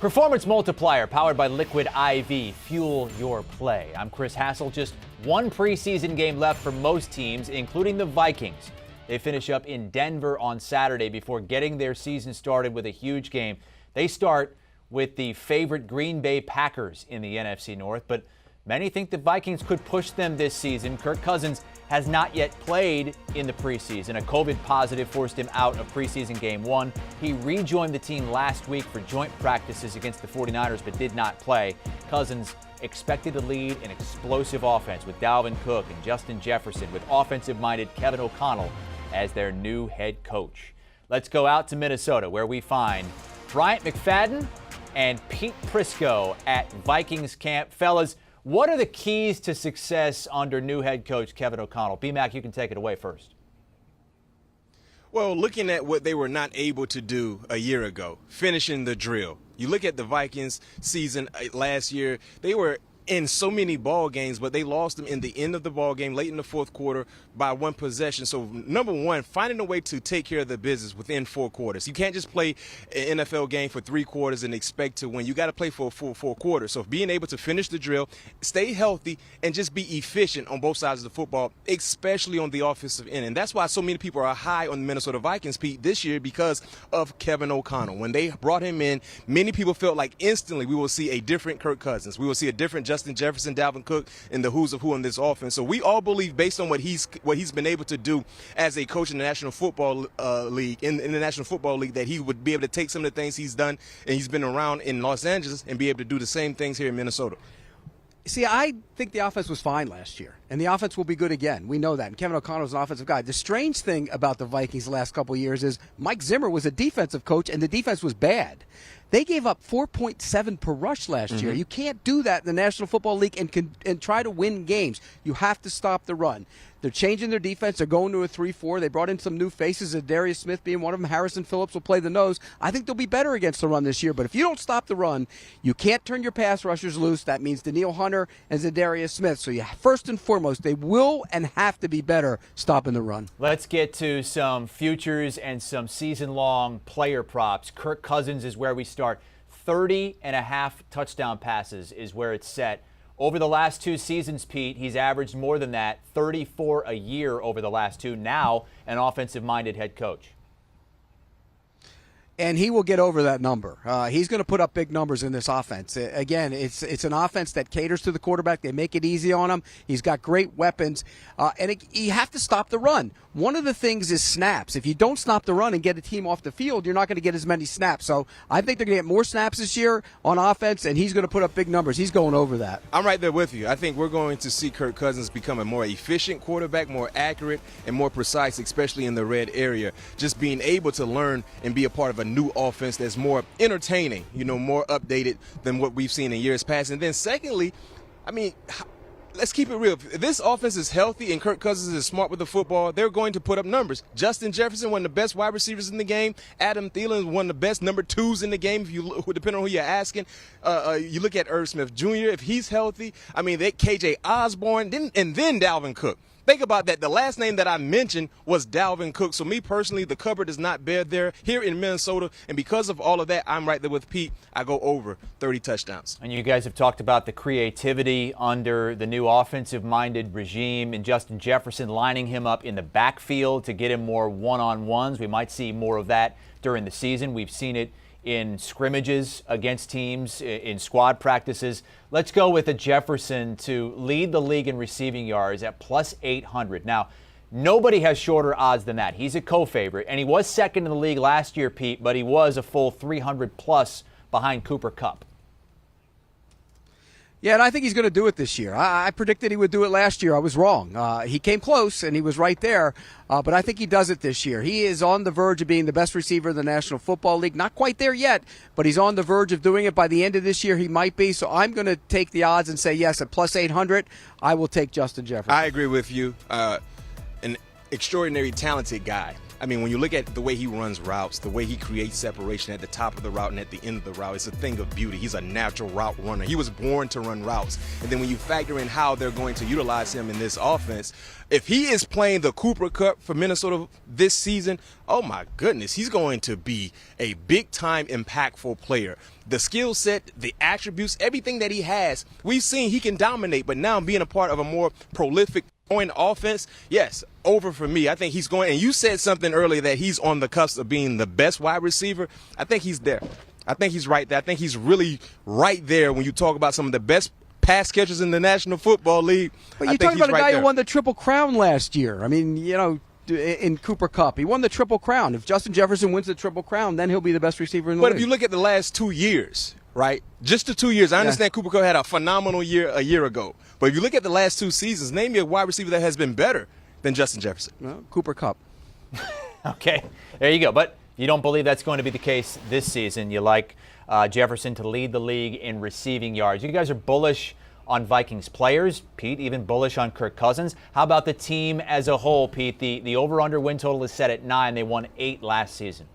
Performance Multiplier, powered by Liquid IV. Fuel your play. I'm Chris Hassel. Just one preseason game left for most teams, including the Vikings. They finish up in Denver on Saturday before getting their season started with a huge game. They start with the favorite Green Bay Packers in the NFC North, but many think the Vikings could push them this season. Kirk Cousins has not yet played in the preseason. A COVID positive forced him out of preseason game one. He rejoined the team last week for joint practices against the 49ers, but did not play. Cousins expected to lead an explosive offense with Dalvin Cook and Justin Jefferson, with offensive-minded Kevin O'Connell as their new head coach. Let's go out to Minnesota, where we find Bryant McFadden and Pete Prisco at Vikings camp. Fellas, what are the keys to success under new head coach Kevin O'Connell? BMac, you can take it away first. Well, looking at what they were not able to do a year ago, finishing the drill. You look at the Vikings season last year, they were in so many ball games, but they lost them in the end of the ball game, late in the fourth quarter, by one possession. So, number one, finding a way to take care of the business within 4 quarters. You can't just play an NFL game for 3 quarters and expect to win. You got to play for a full 4 quarters. So, being able to finish the drill, stay healthy, and just be efficient on both sides of the football, especially on the offensive end. And that's why so many people are high on the Minnesota Vikings, Pete, this year, because of Kevin O'Connell. When they brought him in, many people felt like instantly we will see a different Kirk Cousins. We will see a different Justin Jefferson, Dalvin Cook, and the who's of who in this offense. So we all believe, based on what he's been able to do as a coach in the National Football League, in the National Football League, that he would be able to take some of the things he's done and he's been around in Los Angeles and be able to do the same things here in Minnesota. See, I think the offense was fine last year, and the offense will be good again. We know that. And Kevin O'Connell is an offensive guy. The strange thing about the Vikings the last couple of years is Mike Zimmer was a defensive coach, and the defense was bad. They gave up 4.7 per rush last year. You can't do that in the National Football League and try to win games. You have to stop the run. They're changing their defense. They're going to a 3-4. They brought in some new faces, Darius Smith being one of them. Harrison Phillips will play the nose. I think they'll be better against the run this year. But if you don't stop the run, you can't turn your pass rushers loose. That means Danielle Hunter and Darius Smith. So first and foremost, they will and have to be better stopping the run. Let's get to some futures and some season-long player props. Kirk Cousins is where we start. 30.5 touchdown passes is where it's set. Over the last 2 seasons, Pete, he's averaged more than that, 34 a year over the last 2. Now, an offensive-minded head coach. And he will get over that number. He's going to put up big numbers in this offense. Again, it's an offense that caters to the quarterback. They make it easy on him. He's got great weapons. You have to stop the run. One of the things is snaps. If you don't stop the run and get a team off the field, you're not going to get as many snaps. So I think they're going to get more snaps this year on offense, and he's going to put up big numbers. He's going over that. I'm right there with you. I think we're going to see Kirk Cousins become a more efficient quarterback, more accurate, and more precise, especially in the red area. Just being able to learn and be a part of a new offense that's more entertaining, more updated than what we've seen in years past. And then secondly, let's keep it real. If this offense is healthy and Kirk Cousins is smart with the football, they're going to put up numbers. Justin Jefferson, one of the best wide receivers in the game. Adam Thielen, one of the best number 2s in the game, depending on who you're asking. You look at Irv Smith Jr., if he's healthy. That KJ Osborne, and then Dalvin Cook. Think about that. The last name that I mentioned was Dalvin Cook. So me personally, the cupboard is not bare there here in Minnesota. And because of all of that, I'm right there with Pete. I go over 30 touchdowns. And you guys have talked about the creativity under the new offensive-minded regime and Justin Jefferson lining him up in the backfield to get him more one-on-ones. We might see more of that during the season. We've seen it in scrimmages against teams, in squad practices. Let's go with a Jefferson to lead the league in receiving yards at plus 800. Now, nobody has shorter odds than that. He's a co-favorite, and he was second in the league last year, Pete, but he was a full 300-plus behind Cooper Kupp. Yeah, and I think he's going to do it this year. I predicted he would do it last year. I was wrong. He came close, and he was right there. But I think he does it this year. He is on the verge of being the best receiver in the National Football League. Not quite there yet, but he's on the verge of doing it. By the end of this year, he might be. So I'm going to take the odds and say, yes, at plus 800, I will take Justin Jefferson. I agree with you. An extraordinary talented guy. I mean, when you look at the way he runs routes, the way he creates separation at the top of the route and at the end of the route, it's a thing of beauty. He's a natural route runner. He was born to run routes. And then when you factor in how they're going to utilize him in this offense, if he is playing the Cooper Cup for Minnesota this season, oh my goodness, he's going to be a big-time impactful player. The skill set, the attributes, everything that he has, we've seen he can dominate, but now being a part of a more prolific point offense, yes, over for me. I think he's going, and you said something earlier that he's on the cusp of being the best wide receiver. I think he's there. I think he's right there. I think he's really right there when you talk about some of the best pass catchers in the National Football League. But you're talking about a guy who won the Triple Crown last year. I mean, you know, in Cooper Cup, he won the Triple Crown. If Justin Jefferson wins the Triple Crown, then he'll be the best receiver in the league. But if you look at the last 2 years, right? Just the 2 years. I understand Cooper Cup had a phenomenal year a year ago. But if you look at the last 2 seasons, name me a wide receiver that has been better than Justin Jefferson. Well, Cooper Cup. Okay, there you go. But you don't believe that's going to be the case this season. You like Jefferson to lead the league in receiving yards. You guys are bullish on Vikings players. Pete, even bullish on Kirk Cousins. How about the team as a whole, Pete? The over-under win total is set at 9. They won 8 last season.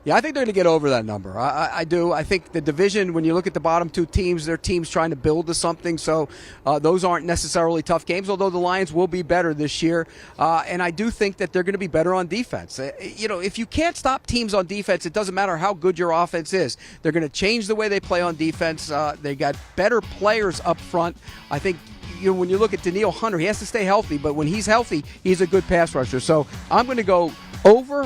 Yeah, I think they're going to get over that number. I do. I think the division, when you look at the bottom 2 teams, they're teams trying to build to something. So those aren't necessarily tough games, although the Lions will be better this year. And I do think that they're going to be better on defense. You know, if you can't stop teams on defense, it doesn't matter how good your offense is. They're going to change the way they play on defense. They got better players up front. I think, you know, when you look at Danielle Hunter, he has to stay healthy, but when he's healthy, he's a good pass rusher. So I'm going to go over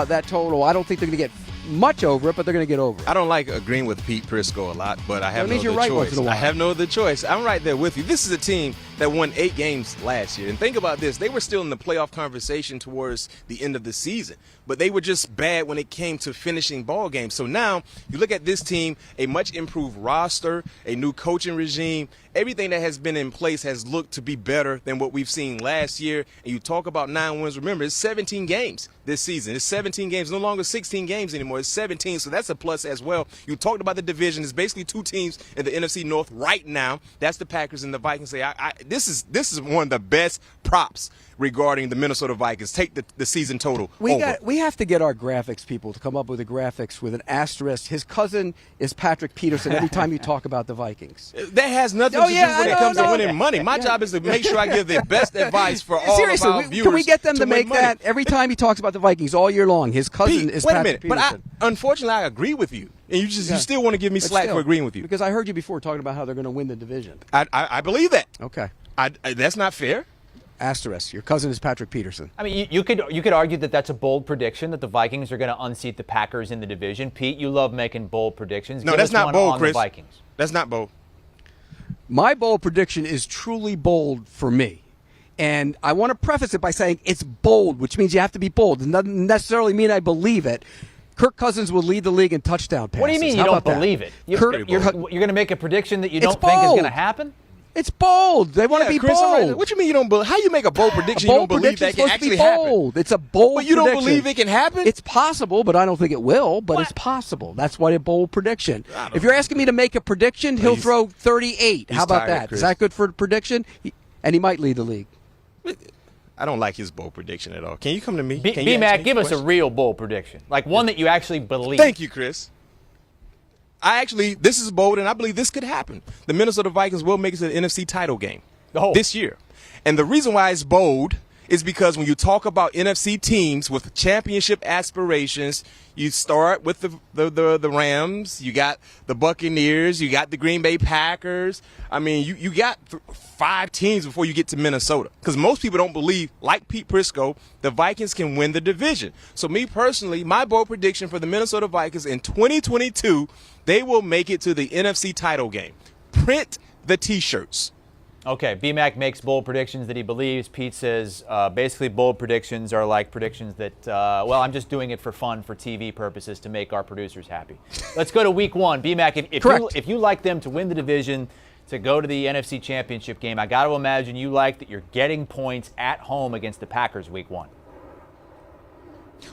that total. I don't think they're going to get much over it, but they're going to get over it. I don't like agreeing with Pete Prisco a lot, but I have no other right choice. I have no other choice. I'm right there with you. This is a team that won 8 games last year. And think about this. They were still in the playoff conversation towards the end of the season, but they were just bad when it came to finishing ball games. So now you look at this team, a much improved roster, a new coaching regime. Everything that has been in place has looked to be better than what we've seen last year. And you talk about 9 wins. Remember, it's 17 games this season. It's 17 games, no longer 16 games anymore. It's 17, so that's a plus as well. You talked about the division. It's basically 2 teams in the NFC North right now. That's the Packers and the Vikings. This is one of the best props regarding the Minnesota Vikings. Take the season total over. We have to get our graphics people to come up with a graphics with an asterisk. His cousin is Patrick Peterson every time you talk about the Vikings. That has nothing to do when it comes to winning money. My job is to make sure I give the best advice for all Seriously, of our viewers. Can we get them to make money. that every time he talks about the Vikings all year long? His cousin is Patrick Peterson. But unfortunately, I agree with you. And you still want to give me slack for agreeing with you. Because I heard you before talking about how they're going to win the division. I believe that. Okay. That's not fair. Asterisk. Your cousin is Patrick Peterson. I mean, you could argue that that's a bold prediction, that the Vikings are going to unseat the Packers in the division. Pete, you love making bold predictions. No, Give that's us not one bold, on Chris. The Vikings. That's not bold. My bold prediction is truly bold for me. And I want to preface it by saying it's bold, which means you have to be bold. It doesn't necessarily mean I believe it. Kirk Cousins will lead the league in touchdown passes. What do you mean you don't believe it? You're going to make a prediction that you don't think is going to happen? It's bold. They want to be Chris, bold. What you mean you don't believe? How you make a bold prediction you don't believe that can actually happen? It's a bold But you prediction. don't believe it can happen? It's possible, but I don't think it will. But it's possible. That's why a bold prediction. If you're asking me to make a prediction, he'll throw 38. How about that? Is that good for a prediction? And he might lead the league. I don't like his bold prediction at all. Can you come to me? BMac, give us a real bold prediction. Like one that you actually believe. Thank you, Chris. This is bold, and I believe this could happen. The Minnesota Vikings will make it to the NFC title game this year. And the reason why it's bold is because when you talk about NFC teams with championship aspirations, you start with the Rams, you got the Buccaneers, you got the Green Bay Packers. I mean, you got 5 teams before you get to Minnesota. Because most people don't believe, like Pete Prisco, the Vikings can win the division. So me personally, my bold prediction for the Minnesota Vikings in 2022, they will make it to the NFC title game. Print the T-shirts. Okay, BMac makes bold predictions that he believes. Pete says basically bold predictions are like predictions that, well, I'm just doing it for fun, for TV purposes, to make our producers happy. Let's go to week 1. BMac, if you like them to win the division, to go to the NFC Championship game, I got to imagine you like that you're getting points at home against the Packers week 1.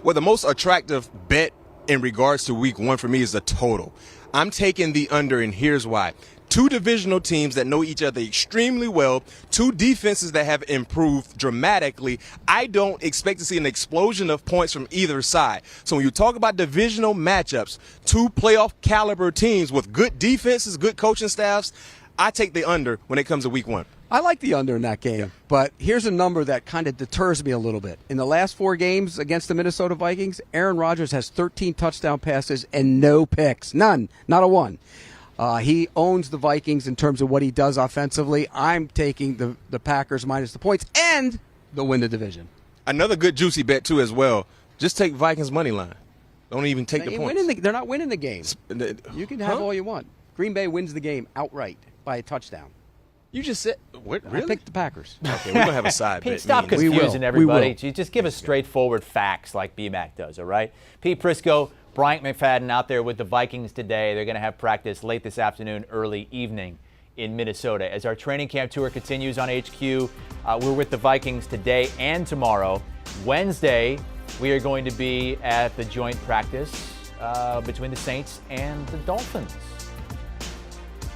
Well, the most attractive bet in regards to week 1 for me is the total. I'm taking the under, and here's why. 2 divisional teams that know each other extremely well, 2 defenses that have improved dramatically. I don't expect to see an explosion of points from either side. So when you talk about divisional matchups, 2 playoff caliber teams with good defenses, good coaching staffs, I take the under when it comes to week 1. I like the under in that game, but here's a number that kind of deters me a little bit. In the last 4 games against the Minnesota Vikings, Aaron Rodgers has 13 touchdown passes and no picks. None. Not a one. He owns the Vikings in terms of what he does offensively. I'm taking the Packers minus the points, and they'll win the division. Another good juicy bet, too, as well. Just take Vikings money line. Don't even take the points. They're not winning the game. You can have all you want. Green Bay wins the game outright by a touchdown. You just said, what, really? I picked the Packers. Okay, we're going to have a side bet. Pete, stop Me and you. confusing everybody. Just give us straightforward facts like BMac does, all right? Pete Prisco, Bryant McFadden out there with the Vikings today. They're going to have practice late this afternoon, early evening in Minnesota. As our training camp tour continues on HQ, we're with the Vikings today and tomorrow. Wednesday, we are going to be at the joint practice between the Saints and the Dolphins.